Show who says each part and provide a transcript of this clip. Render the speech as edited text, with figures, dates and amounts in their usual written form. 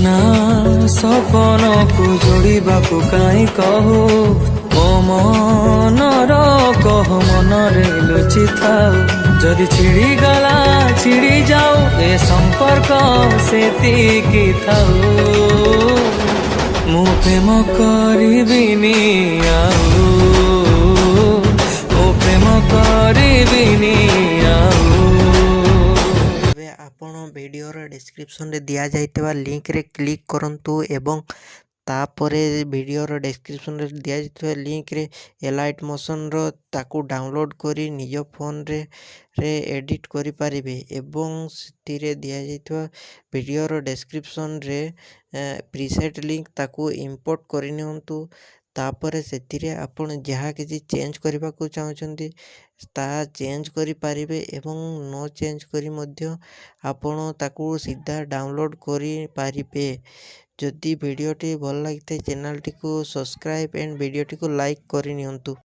Speaker 1: ସୂଚନା ସପନକୁ ଯୋଡ଼ିବାକୁ କାହିଁ କହୁ ମୋ ମନର କହ ମନରେ ଲୁଚିଥାଉ ଯଦି ଛିଡ଼ିଗଲା ଛିଡ଼ି ଯାଉ ଏ ସମ୍ପର୍କ ସେତିକି ଥାଉ ମୁଁ ପ୍ରେମ କରିବିନି ଆଉ ମୁଁ ପ୍ରେମ କରିବିନି ଆଉ।
Speaker 2: ଏବେ ଆପଣ ଭିଡ଼ିଓର ଡେସ୍କ୍ରିପ୍ସନରେ ଦିଆଯାଇଥିବା ଲିଙ୍କରେ କ୍ଲିକ୍ କରନ୍ତୁ ଏବଂ ତାପରେ ଭିଡ଼ିଓର ଡେସ୍କ୍ରିପ୍ସନରେ ଦିଆଯାଇଥିବା ଲିଙ୍କରେ ଏଲାଇଟ୍ ମୋସନ୍ର ତାକୁ ଡାଉନଲୋଡ଼୍ କରି ନିଜ ଫୋନରେ ଏଡ଼ିଟ୍ କରିପାରିବେ ଏବଂ ସେଥିରେ ଦିଆଯାଇଥିବା ଭିଡ଼ିଓର ଡେସ୍କ୍ରିପ୍ସନରେ ପ୍ରିସେଟ୍ ଲିଙ୍କ ତାକୁ ଇମ୍ପୋର୍ଟ କରିନିଅନ୍ତୁ। ତାପରେ ସେଥିରେ ଆପଣ ଯାହା କିଛି ଚେଞ୍ଜ କରିବାକୁ ଚାହୁଁଛନ୍ତି ତାହା ଚେଞ୍ଜ କରିପାରିବେ ଏବଂ ନ ଚେଞ୍ଜ କରି ମଧ୍ୟ ଆପଣ ତାକୁ ସିଧା ଡାଉନଲୋଡ଼୍ କରିପାରିବେ। ଯଦି ଭିଡ଼ିଓଟି ଭଲ ଲାଗିଥାଏ ଚ୍ୟାନେଲଟିକୁ ସବସ୍କ୍ରାଇବ୍ ଏଣ୍ଡ ଭିଡ଼ିଓଟିକୁ ଲାଇକ୍ କରିନିଅନ୍ତୁ।